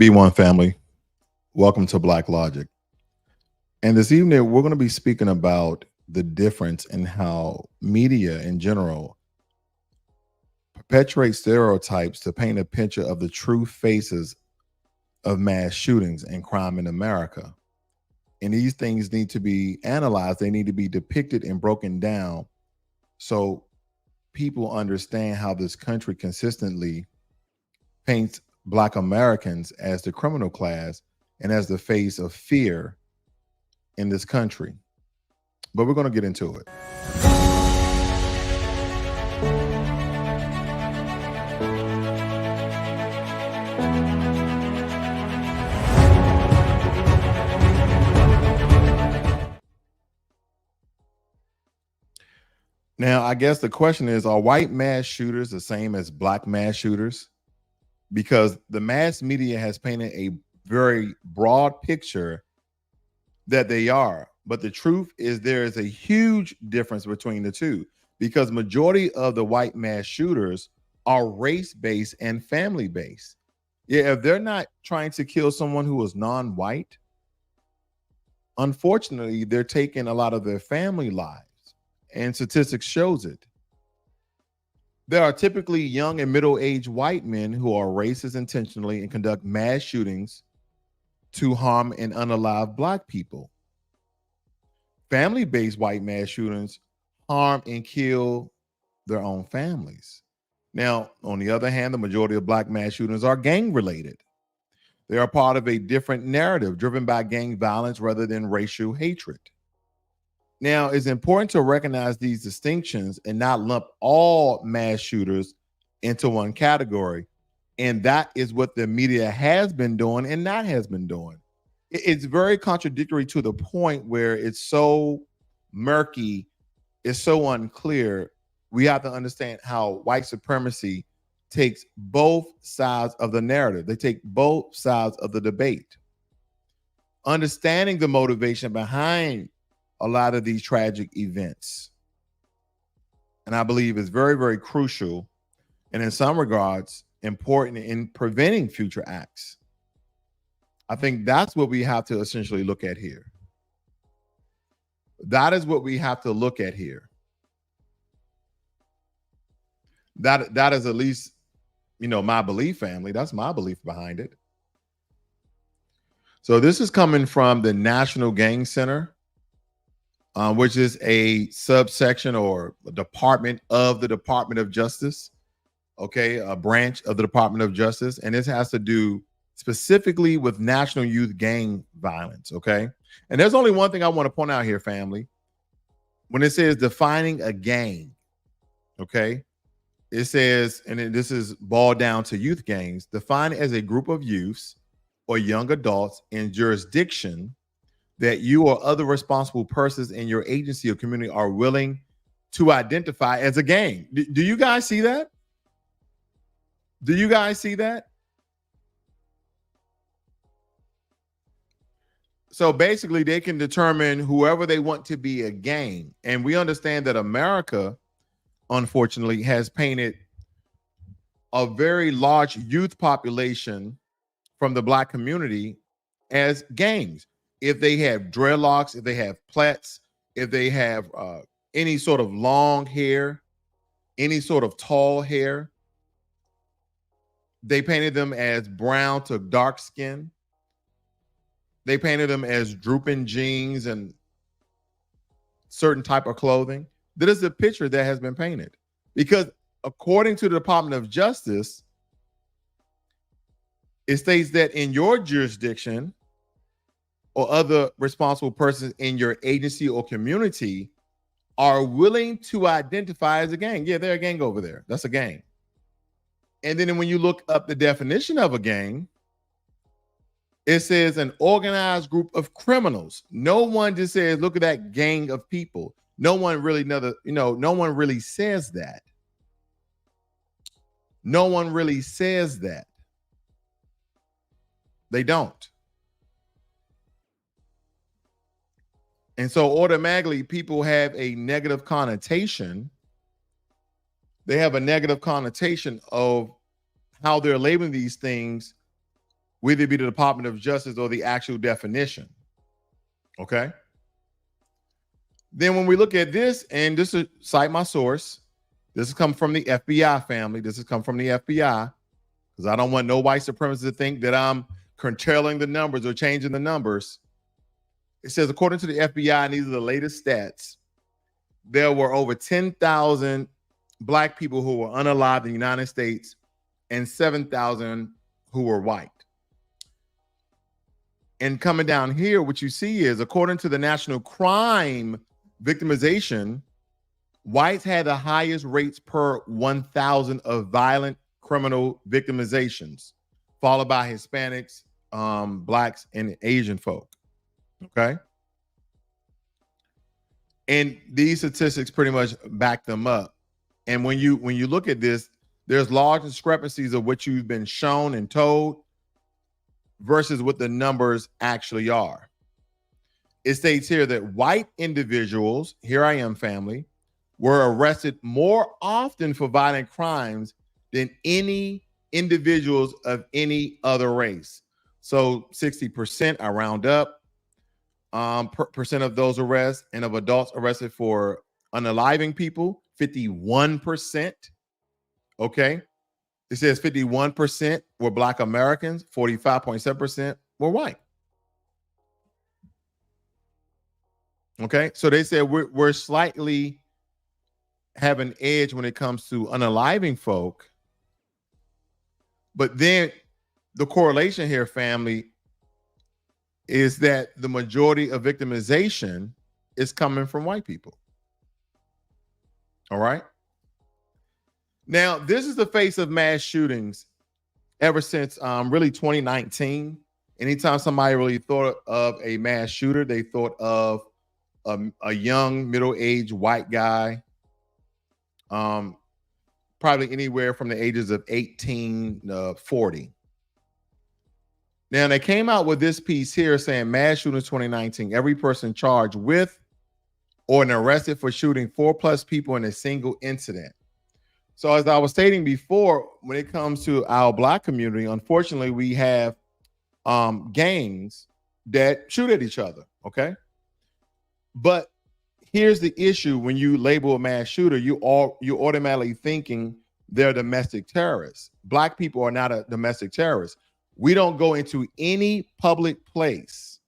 B1 family, welcome to Blacklogic. And this evening, we're going to be speaking about the difference in how media in general perpetuate stereotypes to paint a picture of the true faces of mass shootings and crime in America. And these things need to be analyzed, they need to be depicted and broken down so people understand how this country consistently paints Black Americans as the criminal class and as the face of fear in this country. But we're going to get into it. Now, I guess the question is, are white mass shooters the same as Black mass shooters? Because the mass media has painted a very broad picture that they are. But the truth is there is a huge difference between the two, because majority of the white mass shooters are race-based and family-based. Yeah, if they're not trying to kill someone who is non-white, unfortunately, they're taking a lot of their family lives, and statistics shows it. There are typically young and middle-aged white men who are racist intentionally and conduct mass shootings to harm and unalive Black people. Family-based white mass shootings harm and kill their own families. Now, on the other hand, the majority of Black mass shootings are gang-related. They are part of a different narrative driven by gang violence rather than racial hatred. Now, it's important to recognize these distinctions and not lump all mass shooters into one category. And that is what the media has been doing and not has been doing. It's very contradictory to the point where it's so murky, it's so unclear. We have to understand how white supremacy takes both sides of the narrative. They take both sides of the debate. Understanding the motivation behind a lot of these tragic events, and I believe is very, very crucial, and in some regards important in preventing future acts. I think that's what we have to essentially look at here. That is what we have to look at here. That is at least, my belief, family. That's my belief behind it. So this is coming from the National Gang Center, which is a subsection or a department of the Department of Justice, okay, a branch of the Department of Justice. And this has to do specifically with national youth gang violence, okay? And there's only one thing I want to point out here, family. When it says defining a gang, okay, it says, and this is boiled down to youth gangs, defined as a group of youths or young adults in jurisdiction that you or other responsible persons in your agency or community are willing to identify as a gang. Do you guys see that? Do you guys see that? So basically, they can determine whoever they want to be a gang. And we understand that America, unfortunately, has painted a very large youth population from the Black community as gangs. If they have dreadlocks, if they have plaits, if they have any sort of long hair, any sort of tall hair, they painted them as brown to dark skin. They painted them as drooping jeans and certain type of clothing. That is the picture that has been painted. Because according to the Department of Justice, it states that in your jurisdiction or other responsible persons in your agency or community are willing to identify as a gang. Yeah, they're a gang over there. That's a gang. And then when you look up the definition of a gang, it says an organized group of criminals. No one just says, look at that gang of people. No one really no one really says that. No one really says that. They don't. And so automatically people have a negative connotation. They have a negative connotation of how they're labeling these things whether it be the Department of Justice or the actual definition. Okay. Then when we look at this, and this is cite my source, this has come from the FBI family. This has come from the FBI, because I don't want no white supremacists to think that I'm curtailing the numbers or changing the numbers. It says, according to the FBI, and these are the latest stats, there were over 10,000 Black people who were unalived in the United States and 7,000 who were white. And coming down here, what you see is, according to the National Crime Victimization, whites had the highest rates per 1,000 of violent criminal victimizations, followed by Hispanics, Blacks, and Asian folk. Okay. And these statistics pretty much back them up. And when you look at this, there's large discrepancies of what you've been shown and told versus what the numbers actually are. It states here that white individuals, here I am family, were arrested more often for violent crimes than any individuals of any other race. So 60%, I round up, percent of those arrests, and of adults arrested for unaliving people, 51%. Okay. It says 51% were Black Americans, 45.7% were white. Okay. So they said we're slightly have an edge when it comes to unaliving folk. But then the correlation here, family, is that the majority of victimization is coming from white people. All right. Now, this is the face of mass shootings ever since really 2019. Anytime somebody really thought of a mass shooter, they thought of a young, middle-aged white guy, probably anywhere from the ages of 18 to 40. Now, they came out with this piece here saying mass shootings 2019, every person charged with or arrested for shooting 4+ people in a single incident. So as I was stating before, when it comes to our Black community, unfortunately, we have gangs that shoot at each other, okay? But here's the issue: when you label a mass shooter, you're automatically thinking they're domestic terrorists. Black people are not a domestic terrorist. We don't go into any public place.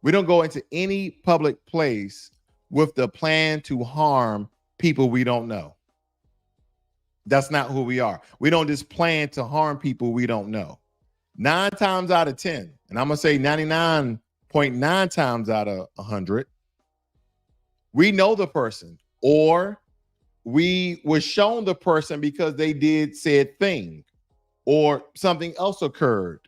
We don't go into any public place with the plan to harm people we don't know. That's not who we are. We don't just plan to harm people we don't know. 9 times out of 10, and I'm going to say 99.9 times out of 100, we know the person, or we were shown the person because they did said thing, or something else occurred.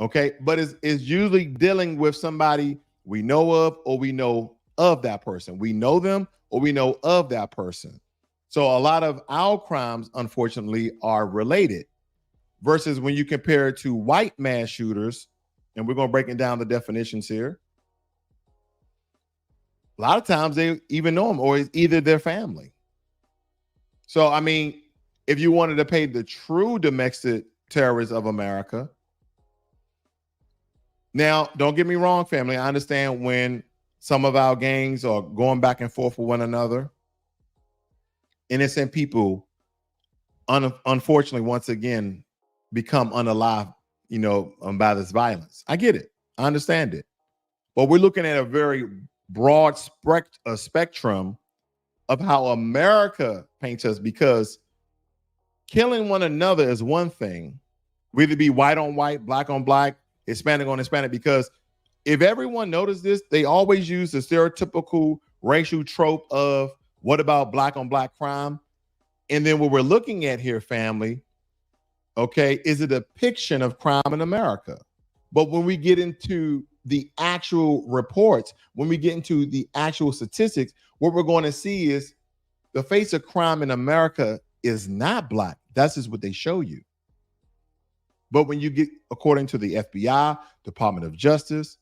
Okay, but it's usually dealing with somebody we know of, or we know of that person. We know them, or we know of that person. So a lot of our crimes, unfortunately, are related. Versus when you compare it to white mass shooters, and we're going to break it down the definitions here. A lot of times they even know them, or it's either their family. So, I mean, if you wanted to pay the true domestic terrorists of America, now, don't get me wrong, family. I understand when some of our gangs are going back and forth with one another. Innocent people, unfortunately, once again, become unalive, by this violence. I get it. I understand it. But we're looking at a very broad spectrum of how America paints us, because killing one another is one thing, whether it be white on white, Black on Black, Hispanic on Hispanic, because if everyone noticed this, they always use the stereotypical racial trope of what about Black on Black crime? And then what we're looking at here, family, okay, is a depiction of crime in America. But when we get into the actual reports, when we get into the actual statistics, what we're going to see is the face of crime in America is not Black. That's just what they show you. But when you get, according to the FBI, Department of Justice,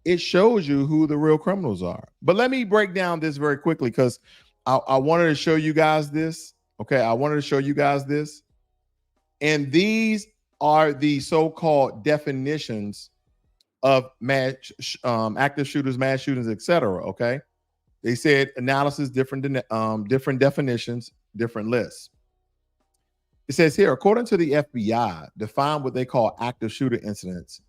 it shows you who the real criminals are. But let me break down this very quickly, because I wanted to show you guys this. Okay, I wanted to show you guys this. And these are the so-called definitions of active shooters, mass shootings, etc. Okay, they said analysis, different definitions, different lists. It says here, according to the FBI, define what they call active shooter incidents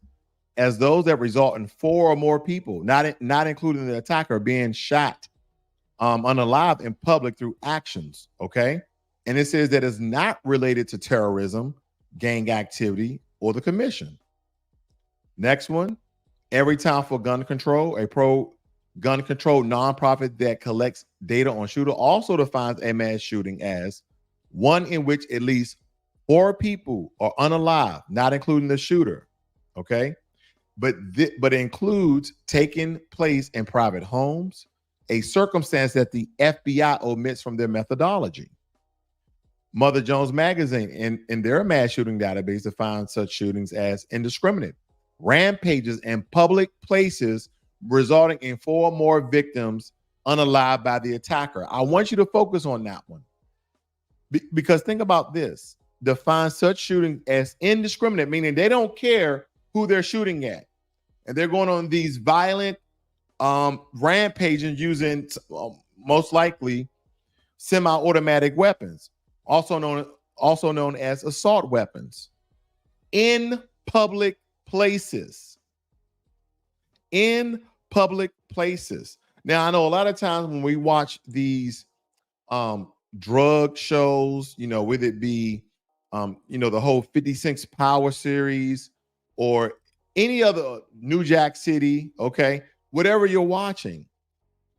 as those that result in 4 or more people, not including the attacker, being shot unalive in public through actions. Okay, and it says that it's not related to terrorism, gang activity, or the commission. Next one, Every Time for Gun Control, a pro gun control nonprofit that collects data on shooter, also defines a mass shooting as one in which at least 4 people are unalive, not including the shooter. Okay, but it includes taking place in private homes, a circumstance that the FBI omits from their methodology. Mother Jones Magazine, in their mass shooting database, defines such shootings as indiscriminate rampages in public places resulting in 4 or more victims unalive by the attacker. I want you to focus on that one. Because think about this. Define such shooting as indiscriminate, meaning they don't care who they're shooting at. And they're going on these violent rampages using most likely semi-automatic weapons, also known as assault weapons, in public places. In public places. Now, I know a lot of times when we watch these drug shows, whether it be the whole 56 Power series or any other New Jack City, okay, whatever you're watching,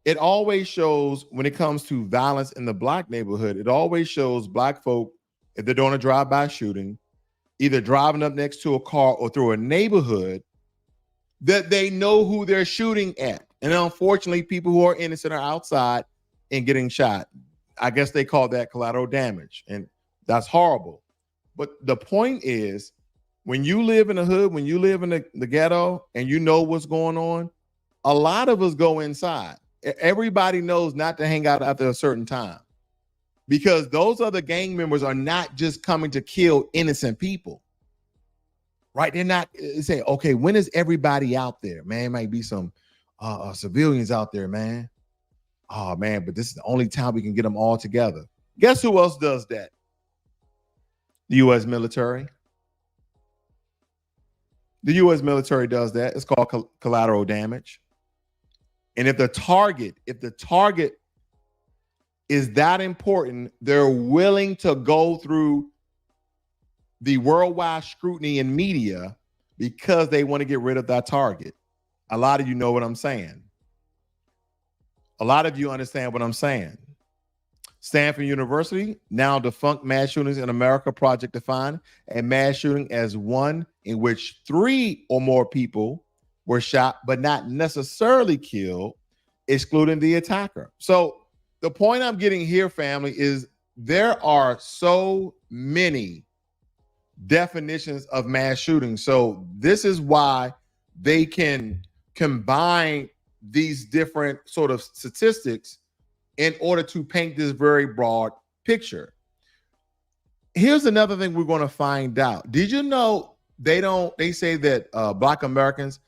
it always shows, when it comes to violence in the Black neighborhood, it always shows Black folk, if they're doing a drive-by shooting, either driving up next to a car or through a neighborhood, that they know who they're shooting at. And unfortunately, people who are innocent are outside and getting shot. I guess they call that collateral damage, and that's horrible. But the point is, when you live in the hood, when you live in the ghetto and you know what's going on, a lot of us go inside. Everybody knows not to hang out after a certain time, because those other gang members are not just coming to kill innocent people, right? They're not saying, okay, when is everybody out there? Man, it might be some civilians out there, man. Oh, man, but this is the only time we can get them all together. Guess who else does that? The U.S. military. The U.S. military does that. It's called collateral damage. And if the target is that important, they're willing to go through the worldwide scrutiny in media because they want to get rid of that target. A lot of you know what I'm saying. A lot of you understand what I'm saying. Stanford University, now defunct Mass Shootings in America Project, defined a mass shooting as one in which 3 or more people were shot but not necessarily killed, excluding the attacker. So the point I'm getting here, family, is there are so many definitions of mass shootings. So this is why they can combine these different sort of statistics in order to paint this very broad picture. Here's another thing we're going to find out. Did you know they say that Black Americans,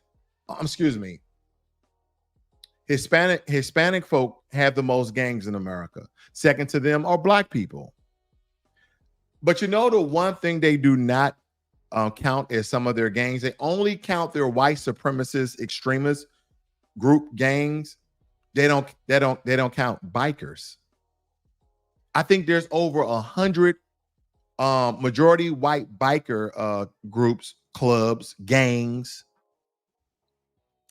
Hispanic folk have the most gangs in America. Second to them are Black people. But the one thing they do not count as some of their gangs, they only count their white supremacist extremist group gangs. They don't count bikers. I think there's over 100 majority white biker groups, clubs, gangs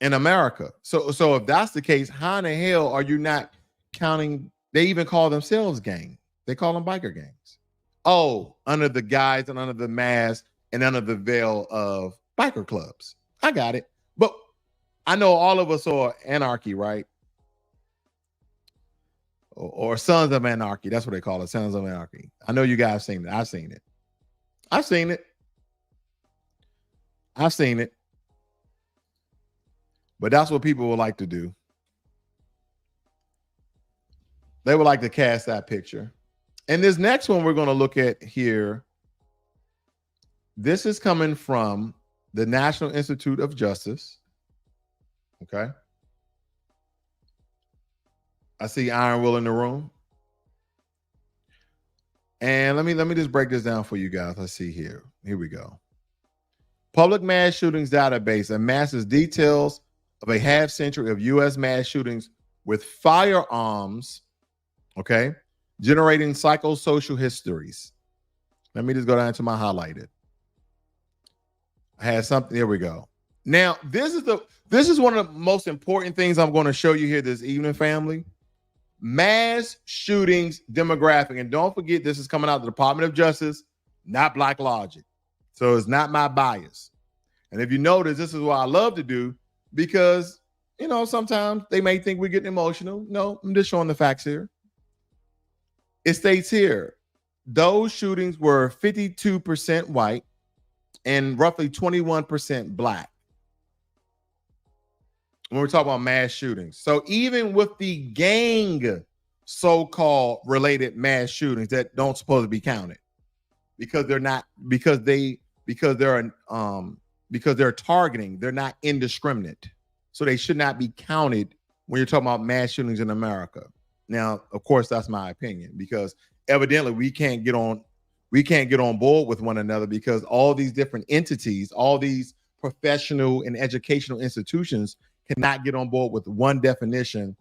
in America. So if that's the case, how in the hell are you not counting? They even call themselves gang. They call them biker gangs. Oh, under the guise and under the mask and under the veil of biker clubs. I got it. But I know all of us are anarchy, right? Or Sons of Anarchy. That's what they call it, Sons of Anarchy. I know you guys have seen it. I've seen it. I've seen it. I've seen it. But that's what people would like to do. They would like to cast that picture. And this next one we're going to look at here, This is coming from the National Institute of Justice. Okay. I see Iron Will in the room. And let me just break this down for you guys. Let's see here. Here we go. Public Mass Shootings Database amasses details of a half century of U.S. mass shootings with firearms, okay, generating psychosocial histories. Let me just go down to my highlighted. I had something. There we go. Now, this is one of the most important things I'm going to show you here this evening, family. Mass shootings demographic. And don't forget, this is coming out of the Department of Justice, not Blacklogic. So it's not my bias. And if you notice, this is what I love to do because, you know, sometimes they may think we're getting emotional. No, I'm just showing the facts here. It states here, those shootings were 52% white and roughly 21% black. When we're talking about mass shootings. So even with the gang so-called related mass shootings that don't supposed to be counted because they're not, because they're targeting, they're not indiscriminate. So they should not be counted when you're talking about mass shootings in America. Now, of course, that's my opinion because evidently we can't get on board with one another because all these different entities, all these professional and educational institutions cannot get on board with one definition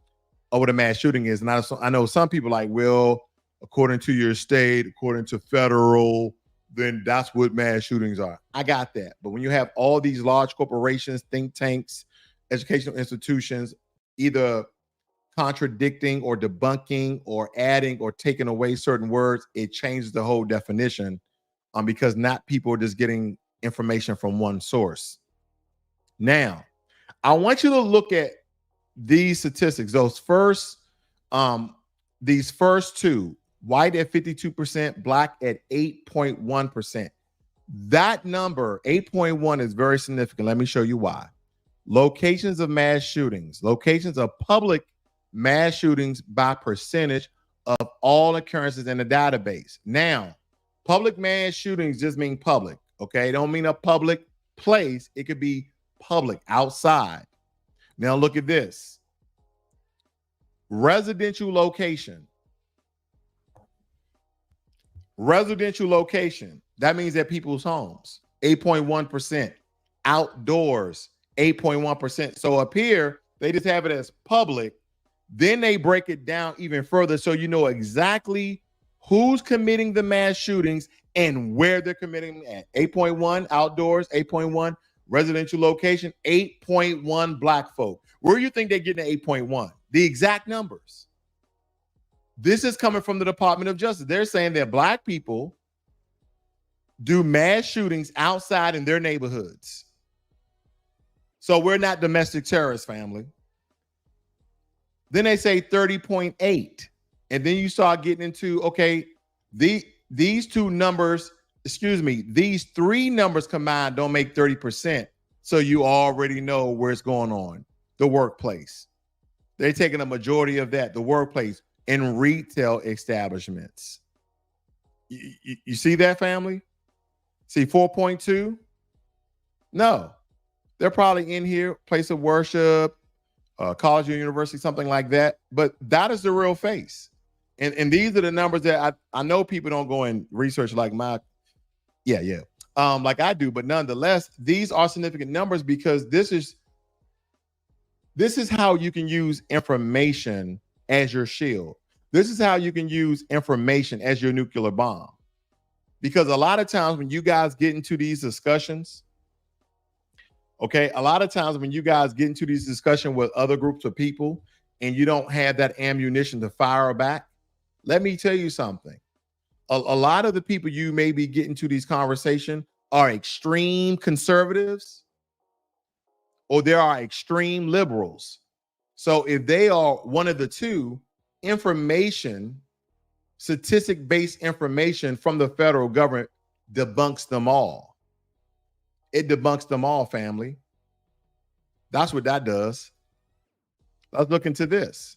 of what a mass shooting is. And I know some people like, well, according to your state, according to federal, then that's what mass shootings are. I got that. But when you have all these large corporations, think tanks, educational institutions, either contradicting or debunking or adding or taking away certain words, it changes the whole definition because not people are just getting information from one source. Now, I want you to look at these statistics. These first two, white at 52%, black at 8.1%. That number, 8.1, is very significant. Let me show you why. Locations of mass shootings, locations of public mass shootings by percentage of all occurrences in the database. Now, public mass shootings just mean public, okay? It don't mean a public place. It could be public, outside. Now look at this. Residential location. Residential location. That means at people's homes. 8.1%. Outdoors. 8.1%. So up here, they just have it as public. Then they break it down even further so you know exactly who's committing the mass shootings and where they're committing them at. 8.1 outdoors, 8.1 residential location, 8.1 black folk. Where do you think they're getting at 8.1? The exact numbers. This is coming from the Department of Justice. They're saying that black people do mass shootings outside in their neighborhoods. So we're not domestic terrorist, family. Then they say 30.8. And then you start getting into, okay, these two numbers, these three numbers combined don't make 30%. So you already know where it's going on. The workplace. They're taking a majority of that, the workplace, in retail establishments. You see that, family? See 4.2? No. They're probably in here, place of worship, college or university, something like that. But that is the real face. And these are the numbers that I know people don't go and research like like I do. But nonetheless, these are significant numbers because this is how you can use information as your shield. This is how you can use information as your nuclear bomb. Because a lot of times when you guys get into these discussions, okay, a lot of times when you guys get into these discussions with other groups of people and you don't have that ammunition to fire back, let me tell you something. A lot of the people you may be getting to these conversations are extreme conservatives or there are extreme liberals. So if they are one of the two, information, statistic-based information from the federal government debunks them all. It debunks them all, family. That's what that does. Let's look into this.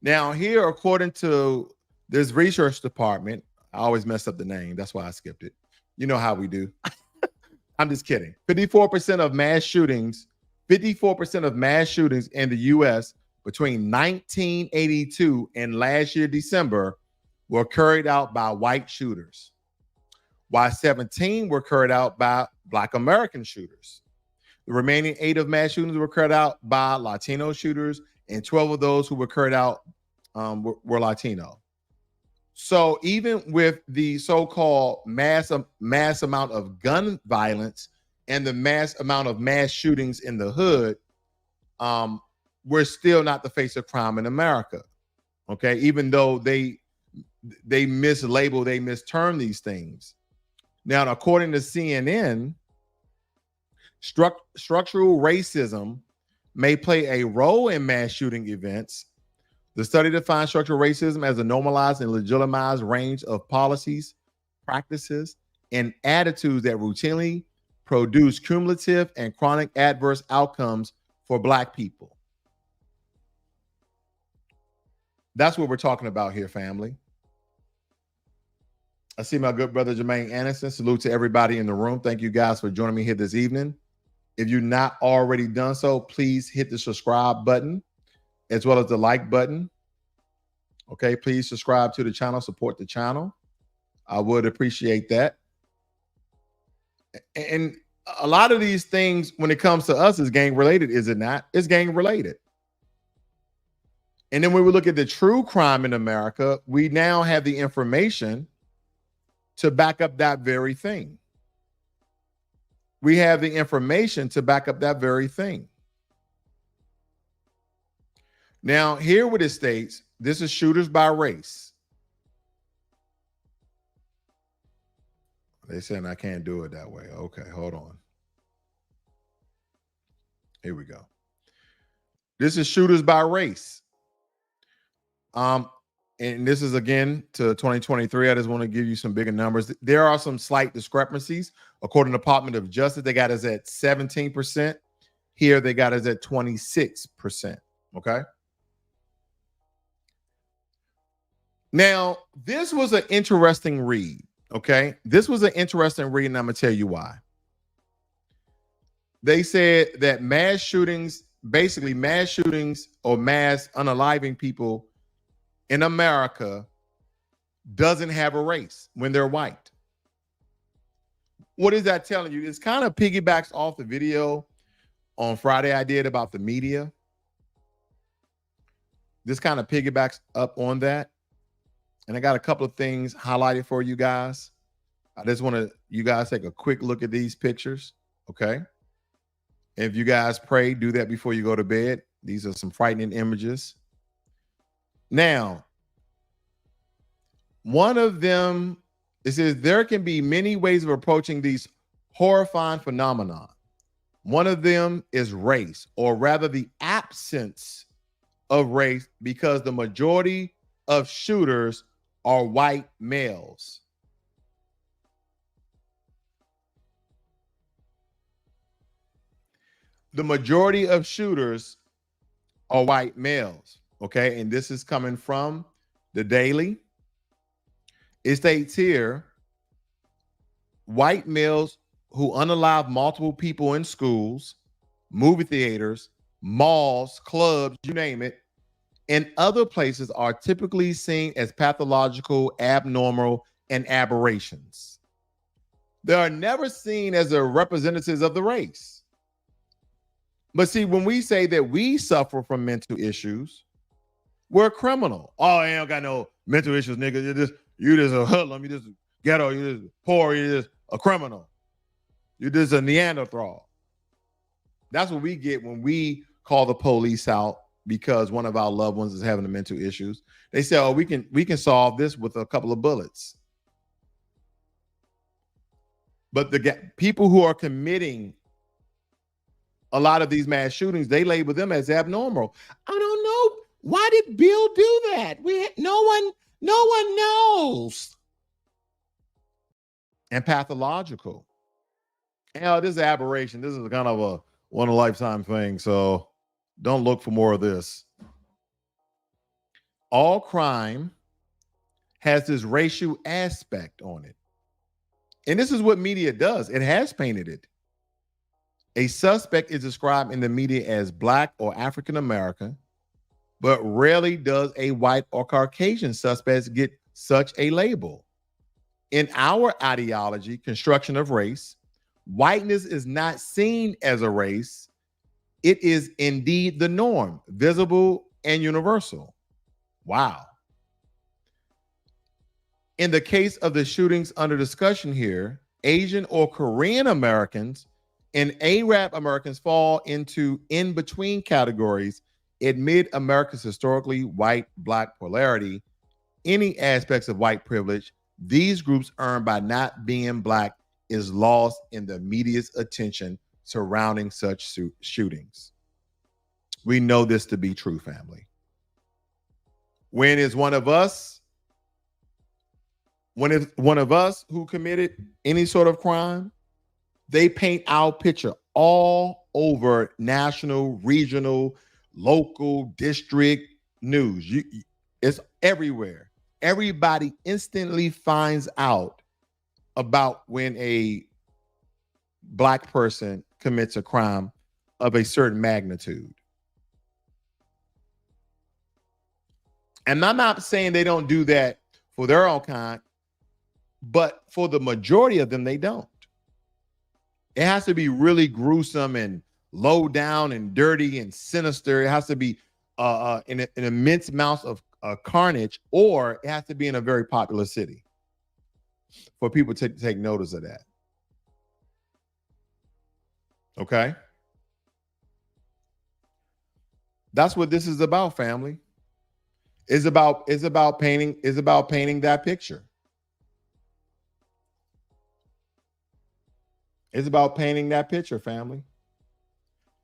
Now here, according to this research department, I always mess up the name. That's why I skipped it. You know how we do. I'm just kidding. 54% of mass shootings, 54% of mass shootings in the US between 1982 and last year, December, were carried out by white shooters, while 17 were carried out by Black American shooters. The remaining 8 of mass shootings were carried out by Latino shooters, and 12 of those who were carried out were Latino. So even with the so-called mass amount of gun violence and the mass amount of mass shootings in the hood, we're still not the face of crime in America. Okay, even though they mislabel, they misterm these things. Now, according to CNN, structural racism may play a role in mass shooting events. The study defines structural racism as a normalized and legitimized range of policies, practices, and attitudes that routinely produce cumulative and chronic adverse outcomes for Black people. That's what we're talking about here, family. I see my good brother Jermaine Anderson. Salute to everybody in the room. Thank you guys for joining me here this evening. If you've not already done so, please hit the subscribe button as well as the like button. Okay, please subscribe to the channel, support the channel. I would appreciate that. And a lot of these things, when it comes to us, is gang related, is it not? It's gang related. And then when we look at the true crime in America, we now have the information to back up that very thing. We have the information to back up that very thing. Now, here what it states, this is shooters by race. They saying I can't do it that way. Okay, hold on. Here we go. This is shooters by race. And this is again to 2023. I just want to give you some bigger numbers. There are some slight discrepancies. According to the Department of Justice, they got us at 17%. Here they got us at 26%. Okay. Now, this was an interesting read. Okay. This was an interesting read, and I'm going to tell you why. They said that mass shootings, basically mass shootings or mass unaliving people in America doesn't have a race when they're white. What is that telling you? It's kind of piggybacks off the video on Friday I did about the media. This kind of piggybacks up on that. And I got a couple of things highlighted for you guys. I just want you guys take a quick look at these pictures. Okay. And if you guys pray, do that before you go to bed. These are some frightening images. Now, one of them, it says there can be many ways of approaching these horrifying phenomena. One of them is race, or rather the absence of race, because the majority of shooters are white males. The majority of shooters are white males. Okay, and this is coming from the Daily. It states here, white males who unalive multiple people in schools, movie theaters, malls, clubs, you name it, and other places are typically seen as pathological, abnormal, and aberrations. They are never seen as the representatives of the race. But see, when we say that we suffer from mental issues, we're criminal. Oh, I ain't got no mental issues, nigga. You just a hoodlum. You just ghetto. You just poor. You just a criminal. You just a Neanderthal. That's what we get when we call the police out because one of our loved ones is having the mental issues. They say, "Oh, we can solve this with a couple of bullets." But the people who are committing a lot of these mass shootings, they label them as abnormal. I don't know. Why did Bill do that? No one knows. And pathological. This is aberration. This is kind of a one in a lifetime thing. So don't look for more of this. All crime has this racial aspect on it. And this is what media does. It has painted it. A suspect is described in the media as Black or African American, but rarely does a white or Caucasian suspect get such a label. In our ideology, construction of race, whiteness is not seen as a race. It is indeed the norm, visible and universal. Wow. In the case of the shootings under discussion here, Asian or Korean Americans and Arab Americans fall into in-between categories amid America's historically white-black polarity. Any aspects of white privilege these groups earn by not being black is lost in the media's attention surrounding such shootings. We know this to be true, family. When is one of us who committed any sort of crime, they paint our picture all over national, regional, local, district news. It's everywhere. Everybody instantly finds out about when a black person commits a crime of a certain magnitude. And I'm not saying they don't do that for their own kind, but for the majority of them, they don't. It has to be really gruesome and low down and dirty and sinister. It has to be an immense amount of carnage, or it has to be in a very popular city for people to take notice of that. Okay? That's what this is about, family. It's about painting that picture. It's about painting that picture, family.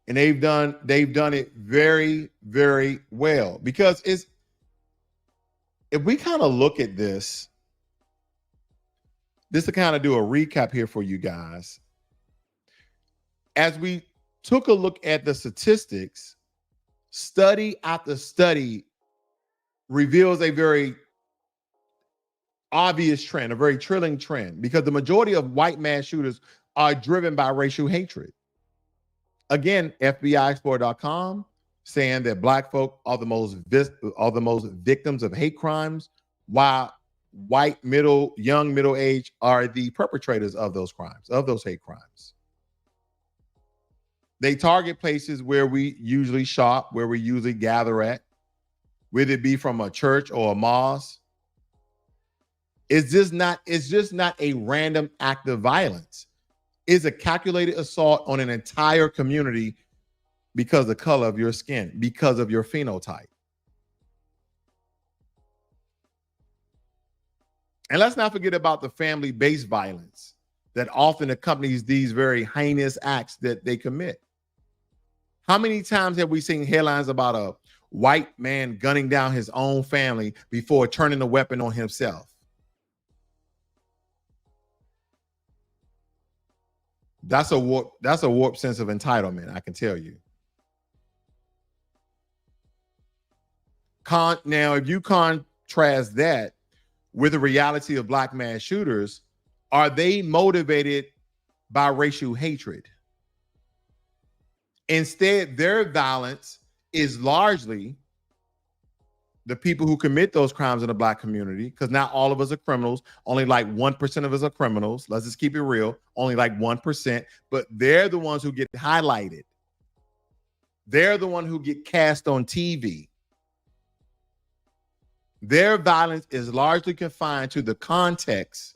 And they've done it very, very well, because if we kind of look at this to kind of do a recap here for you guys, as we took a look at the statistics, study after study reveals a very obvious trend, a very chilling trend, because the majority of white mass shooters are driven by racial hatred. Again, FBIExplorer.com saying that black folk are the most victims of hate crimes, while white young middle age are the perpetrators of those crimes, of those hate crimes. They target places where we usually shop, where we usually gather at, whether it be from a church or a mosque. It's just not a random act of violence. It's a calculated assault on an entire community because of the color of your skin, because of your phenotype. And let's not forget about the family-based violence that often accompanies these very heinous acts that they commit. How many times have we seen headlines about a white man gunning down his own family before turning the weapon on himself? That's a warped sense of entitlement, I can tell you. Now, if you contrast that with the reality of black mass shooters, are they motivated by racial hatred? Instead, their violence is largely the people who commit those crimes in the black community, because not all of us are criminals. Only like 1% of us are criminals. Let's just keep it real. Only like 1%, but they're the ones who get highlighted. They're the one who get cast on TV. Their violence is largely confined to the context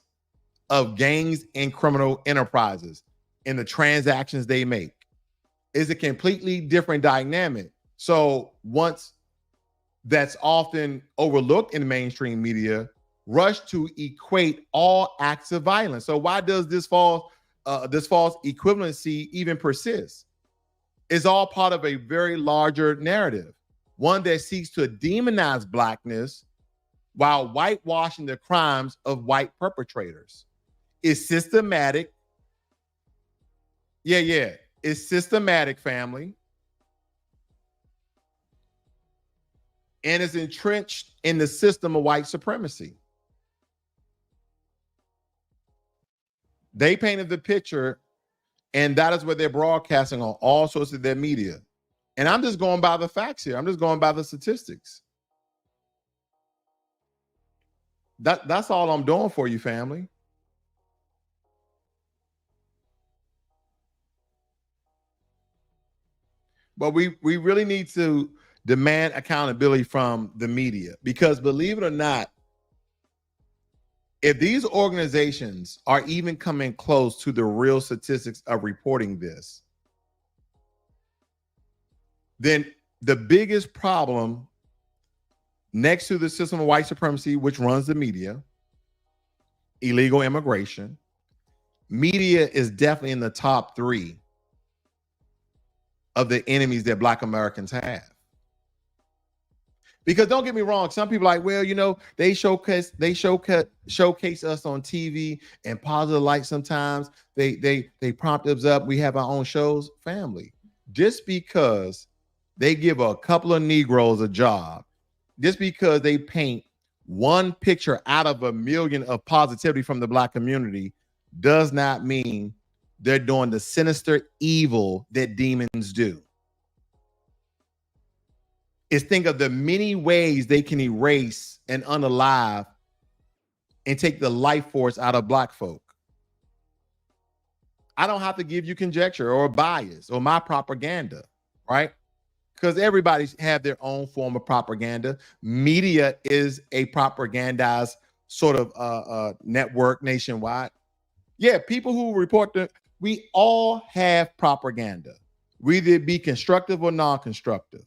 of gangs and criminal enterprises and the transactions they make. It's a completely different dynamic. So once that's often overlooked in mainstream media, rush to equate all acts of violence. So why does this false equivalency even persist? It's all part of a very larger narrative, one that seeks to demonize blackness while whitewashing the crimes of white perpetrators. It's systematic. Yeah. It's systematic, family. And it's entrenched in the system of white supremacy. They painted the picture, and that is what they're broadcasting on all sorts of their media. And I'm just going by the facts here. I'm just going by the statistics. That's all I'm doing for you, family. But we really need to demand accountability from the media, because believe it or not, if these organizations are even coming close to the real statistics of reporting this, then the biggest problem next to the system of white supremacy, which runs the media, illegal immigration, media is definitely in the top 3 of the enemies that Black Americans have. Because don't get me wrong, some people are like, well, they showcase us on TV and positive light sometimes. They prompt us up. We have our own shows. Family, just because they give a couple of Negroes a job, just because they paint one picture out of a million of positivity from the Black community, does not mean they're doing the sinister evil that demons do. Is think of the many ways they can erase and unalive and take the life force out of Black folk. I don't have to give you conjecture or bias or my propaganda, right? Because everybody's have their own form of propaganda. Media is a propagandized sort of network nationwide. Yeah, people who report we all have propaganda, whether it be constructive or non-constructive,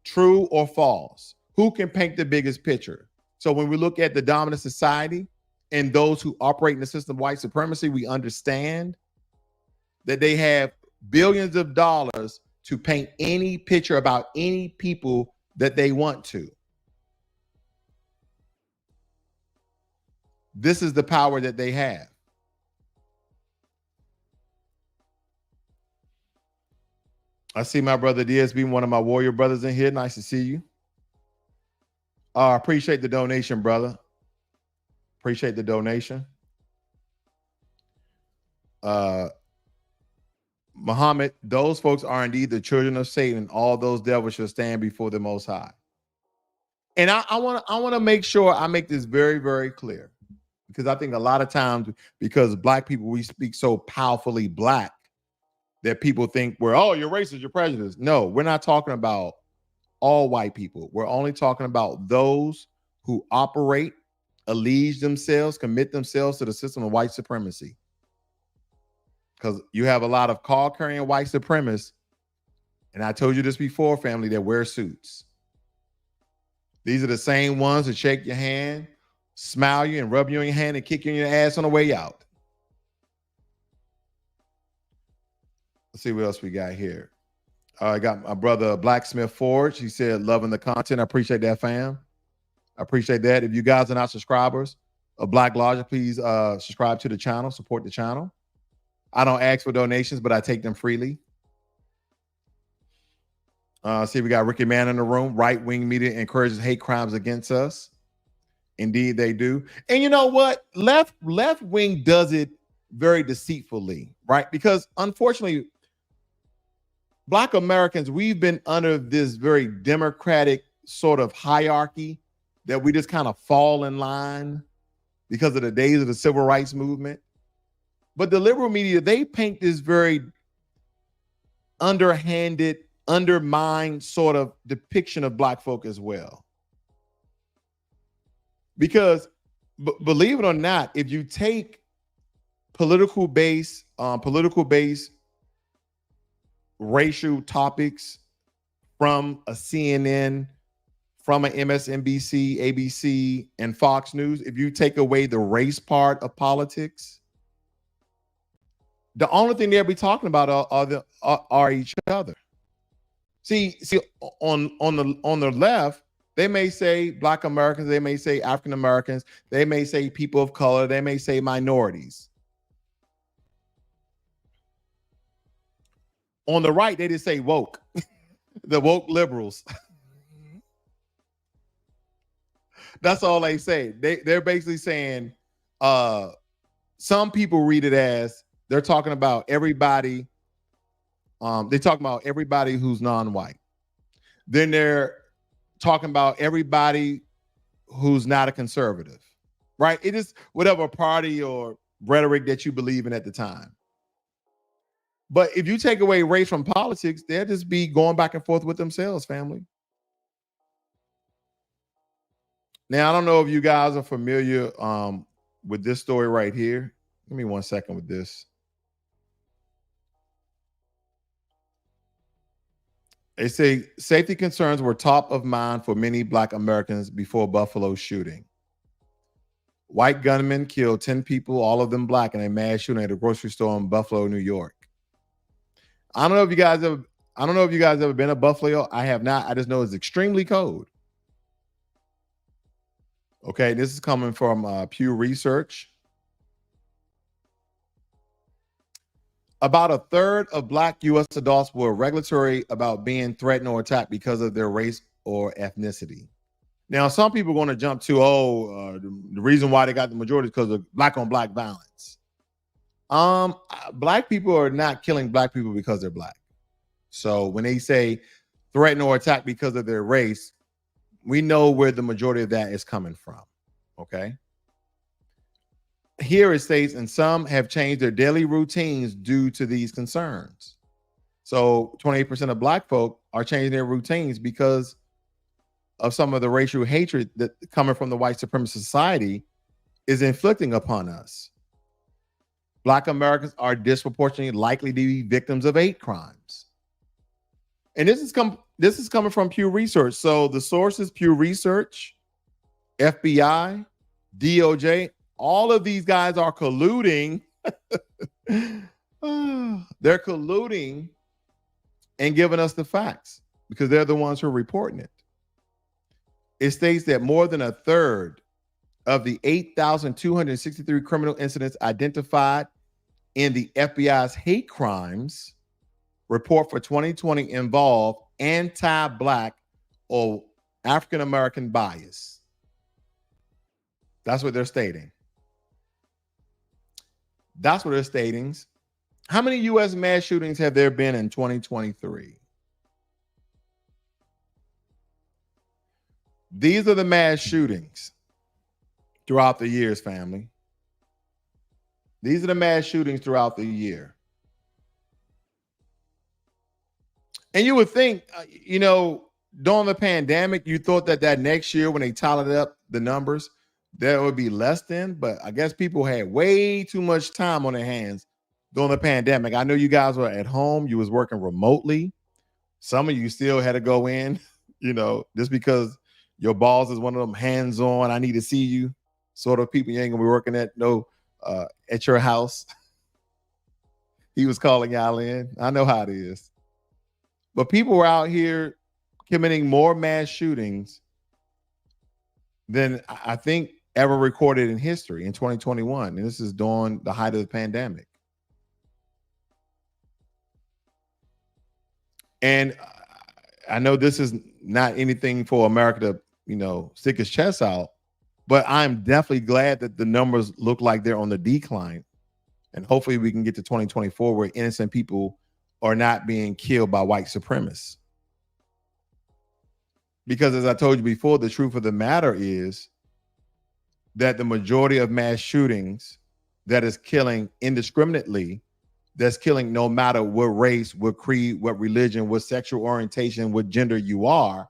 true or false. Who can paint the biggest picture? So when we look at the dominant society and those who operate in the system of white supremacy, we understand that they have billions of dollars to paint any picture about any people that they want to. This is the power that they have. I see my brother DSB, one of my warrior brothers in here. Nice to see you. Appreciate the donation, brother. Appreciate the donation. Muhammad, those folks are indeed the children of Satan. All those devils shall stand before the Most High. And I want to make sure I make this very, very clear, because I think a lot of times, because Black people, we speak so powerfully Black that people think you're racist, you're prejudiced. No, we're not talking about all white people. We're only talking about those who operate, allege themselves, commit themselves to the system of white supremacy. Because you have a lot of card-carrying white supremacists, and I told you this before, family, that wear suits. These are the same ones that shake your hand, smile you, and rub you in your hand and kick you in your ass on the way out. Let's see what else we got here. I got my brother Blacksmith Forge. He said, loving the content. I appreciate that, fam. I appreciate that. If you guys are not subscribers of Blacklogic, please subscribe to the channel, support the channel. I don't ask for donations, but I take them freely. See, we got Ricky Man in the room. Right-wing media encourages hate crimes against us. Indeed, they do. And you know what? Left wing does it very deceitfully, right? Because unfortunately, Black Americans, we've been under this very democratic sort of hierarchy that we just kind of fall in line because of the days of the civil rights movement. But the liberal media, they paint this very underhanded, undermined sort of depiction of Black folk as well. Because believe it or not, if you take political base racial topics from a CNN, from an MSNBC, ABC, and Fox News, if you take away the race part of politics, the only thing they'll be talking about are each other. See, on the left, they may say Black Americans, they may say African Americans, they may say people of color, they may say minorities. On the right, they just say woke, the woke liberals. That's all they say. They're basically saying some people read it as they're talking about everybody. They talk about everybody who's non-white. Then they're talking about everybody who's not a conservative, right? It is whatever party or rhetoric that you believe in at the time. But if you take away race from politics, they'll just be going back and forth with themselves, family. Now, I don't know if you guys are familiar with this story right here. Give me 1 second with this. They say safety concerns were top of mind for many Black Americans before Buffalo shooting. White gunmen killed 10 people, all of them Black, in a mass shooting at a grocery store in Buffalo, New York. I don't know if you guys ever been to Buffalo. I have not. I just know it's extremely cold. Okay, this is coming from Pew Research. About a third of Black U.S. adults were regulatory about being threatened or attacked because of their race or ethnicity. Now, some people are going to jump to, the reason why they got the majority is because of Black on Black violence. Black people are not killing Black people because they're Black. So when they say threaten or attack because of their race, we know where the majority of that is coming from. Okay. Here it states, and some have changed their daily routines due to these concerns. So 28% of Black folk are changing their routines because of some of the racial hatred that coming from the white supremacist society is inflicting upon us. Black Americans are disproportionately likely to be victims of hate crimes. And this is coming from Pew Research. So the sources: Pew Research, FBI, DOJ, all of these guys are colluding. They're colluding and giving us the facts because they're the ones who are reporting it. It states that more than a third of the 8,263 criminal incidents identified in the FBI's hate crimes report for 2020 involve anti-Black or African-American bias. That's what they're stating. That's what they're stating. How many U.S. mass shootings have there been in 2023? These are the mass shootings throughout the years, family. These are the mass shootings throughout the year. And you would think, during the pandemic, you thought that next year when they tallied up the numbers, there would be less than, but I guess people had way too much time on their hands during the pandemic. I know you guys were at home. You was working remotely. Some of you still had to go in, just because your boss is one of them hands-on, I need to see you sort of people. You ain't gonna be working at your house. He was calling y'all in. I know how it is. But people were out here committing more mass shootings than I think ever recorded in history in 2021. And this is during the height of the pandemic. And I know this is not anything for America to, stick his chest out, but I'm definitely glad that the numbers look like they're on the decline. And hopefully we can get to 2024 where innocent people are not being killed by white supremacists. Because as I told you before, the truth of the matter is that the majority of mass shootings that is killing indiscriminately, that's killing no matter what race, what creed, what religion, what sexual orientation, what gender you are,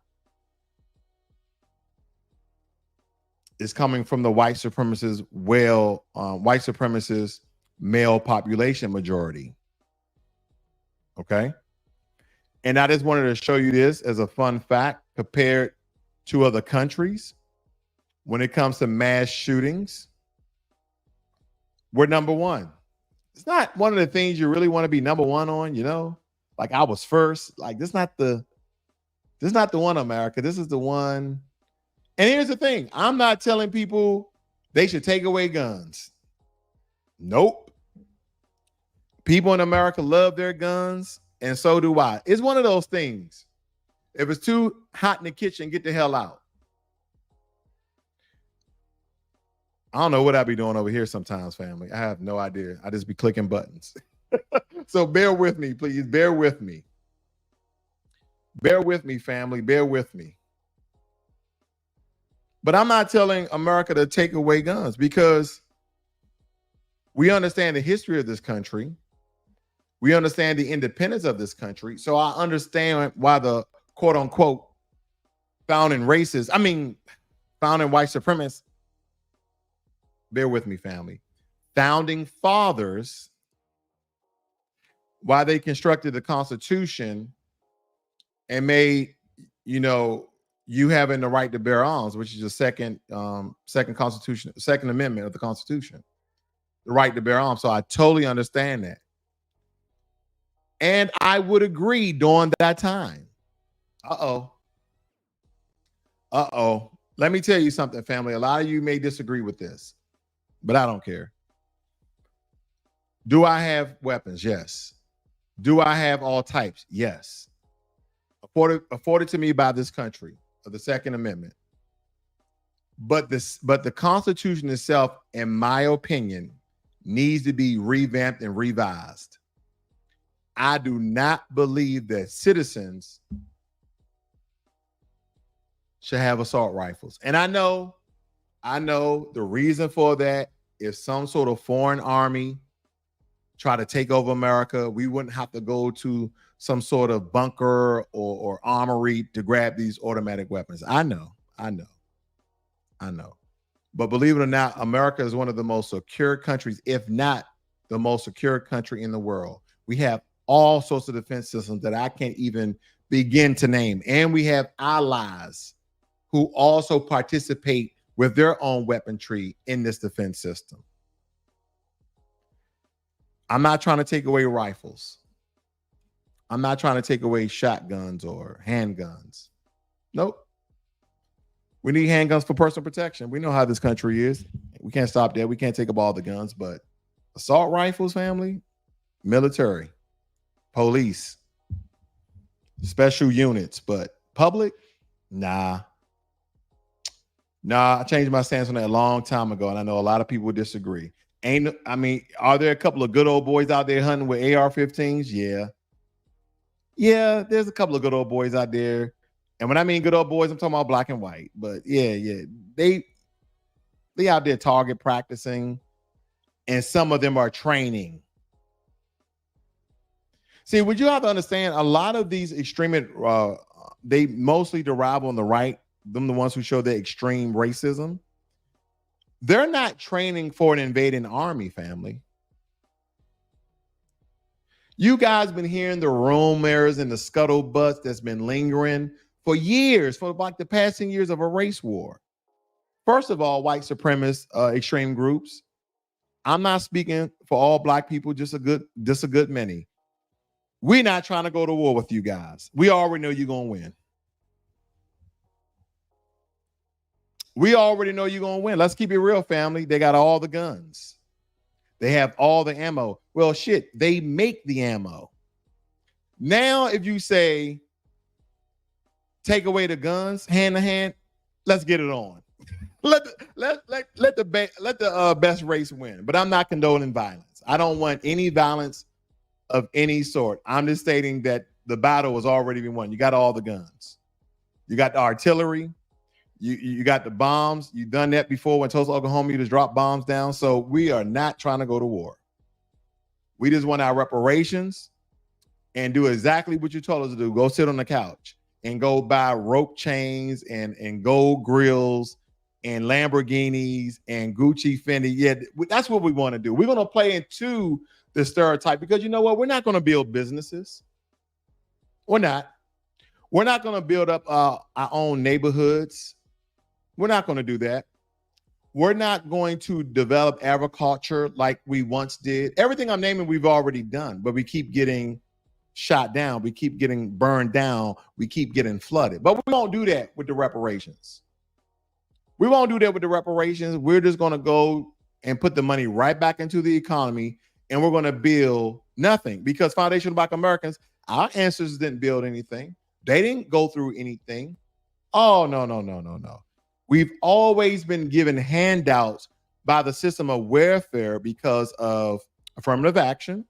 is coming from the white supremacist male population majority. Okay. And I just wanted to show you this as a fun fact compared to other countries. When it comes to mass shootings, we're number one. It's not one of the things you really want to be number one on, like I was first. Like this is not the one, America. This is the one. And here's the thing. I'm not telling people they should take away guns. Nope. People in America love their guns, and so do I. It's one of those things. If it's too hot in the kitchen, get the hell out. I don't know what I be doing over here sometimes, family. I have no idea. I just be clicking buttons. So bear with me, please. Bear with me. Bear with me, family. Bear with me. But I'm not telling America to take away guns because we understand the history of this country. We understand the independence of this country. So I understand why the quote unquote founding racists, founding white supremacists, bear with me, family, founding fathers, why they constructed the Constitution and made, you having the right to bear arms, which is the second Constitution, Second Amendment of the Constitution, the right to bear arms. So I totally understand that. And I would agree during that time. Uh-oh. Let me tell you something, family. A lot of you may disagree with this, but I don't care. Do I have weapons? Yes. Do I have all types? Yes. Afforded to me by this country of the Second Amendment. But the Constitution itself, in my opinion, needs to be revamped and revised. I do not believe that citizens should have assault rifles. And I know the reason for that is some sort of foreign army try to take over America. We wouldn't have to go to some sort of bunker or armory to grab these automatic weapons. I know. But believe it or not, America is one of the most secure countries, if not the most secure country in the world. We have all sorts of defense systems that I can't even begin to name. And we have allies who also participate with their own weaponry in this defense system. I'm not trying to take away rifles. I'm not trying to take away shotguns or handguns. Nope. We need handguns for personal protection. We know how this country is. We can't stop that. We can't take up all the guns, but assault rifles, family, military, police, special units, but public, nah. I changed my stance on that a long time ago, and I know a lot of people disagree. Are there a couple of good old boys out there hunting with AR-15s? Yeah, there's a couple of good old boys out there. And when I mean good old boys, I'm talking about black and white. But yeah, they out there target practicing, and some of them are training. See, what you have to understand, a lot of these extremists, they mostly derive on the right, them the ones who show the extreme racism. They're not training for an invading army, family. You guys been hearing the rumors and the scuttlebutts that's been lingering for years, for like the past 10 years of a race war. First of all, white supremacist extreme groups. I'm not speaking for all black people, just a good many. We're not trying to go to war with you guys. We already know you're going to win. We already know you're going to win. Let's keep it real, family. They got all the guns. They have all the ammo. Well, shit, they make the ammo. Now, if you say, take away the guns, hand to hand, let's get it on. Let the best race win. But I'm not condoning violence. I don't want any violence of any sort. I'm just stating that the battle has already been won. You got all the guns. You got the artillery. You got the bombs. You've done that before when Tulsa, Oklahoma, you just drop bombs down. So we are not trying to go to war. We just want our reparations and do exactly what you told us to do. Go sit on the couch and go buy rope chains and gold grills and Lamborghinis and Gucci, Fendi. Yeah, that's what we want to do. We're going to play into the stereotype because you know what? We're not going to build businesses. We're not. We're not going to build up our own neighborhoods. We're not going to do that. We're not going to develop agriculture like we once did. Everything I'm naming, we've already done, but we keep getting shot down. We keep getting burned down. We keep getting flooded. But we won't do that with the reparations. We won't do that with the reparations. We're just going to go and put the money right back into the economy, and we're going to build nothing because Foundation of Black Americans, our ancestors didn't build anything. They didn't go through anything. Oh, no. We've always been given handouts by the system of welfare because of affirmative action,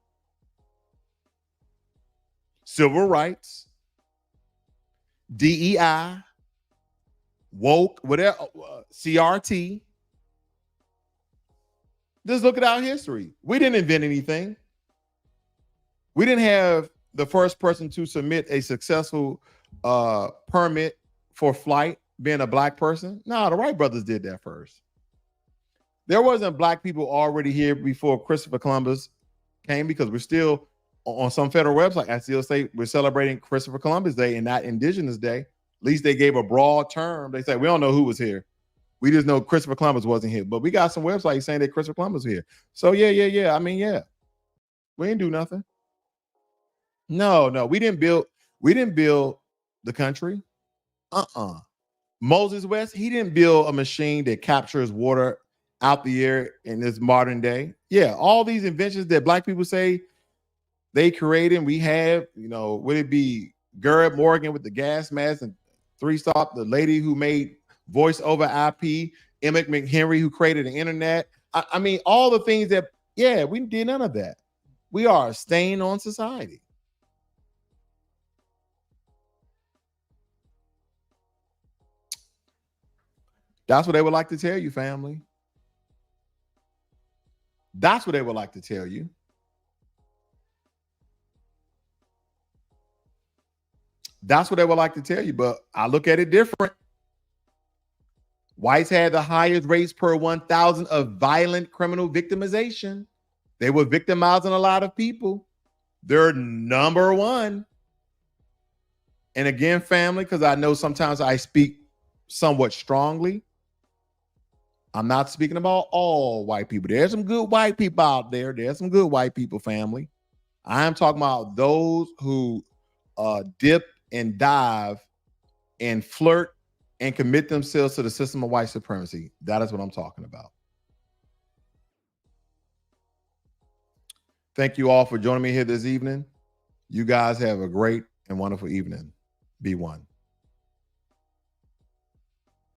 civil rights, DEI, woke, whatever, CRT. Just look at our history. We didn't invent anything. We didn't have the first person to submit a successful permit for flight being a black person. No, the Wright brothers did that first. There wasn't black people already here before Christopher Columbus came, because we're still on some federal website. I still say we're celebrating Christopher Columbus Day and not Indigenous Day. At least they gave a broad term. They say we don't know who was here. We just know Christopher Columbus wasn't here. But we got some websites saying that Christopher Columbus was here. So yeah. I mean, yeah, we didn't do nothing. No, we didn't build the country. Moses West, he didn't build a machine that captures water out the air in this modern day. Yeah, all these inventions that black people say they created, we have, would it be Garrett Morgan with the gas mask and Three Stop, the lady who made voice over IP, Emmett McHenry who created the internet. I mean, all the things that, we did none of that. We are a stain on society. That's what they would like to tell you, family. That's what they would like to tell you. That's what they would like to tell you, but I look at it different. Whites had the highest rates per 1,000 of violent criminal victimization. They were victimizing a lot of people. They're number one. And again, family, because I know sometimes I speak somewhat strongly. I'm not speaking about all white people. There's some good white people out there. There's some good white people, family. I am talking about those who dip and dive and flirt and commit themselves to the system of white supremacy. That is what I'm talking about. Thank you all for joining me here this evening. You guys have a great and wonderful evening. Be one.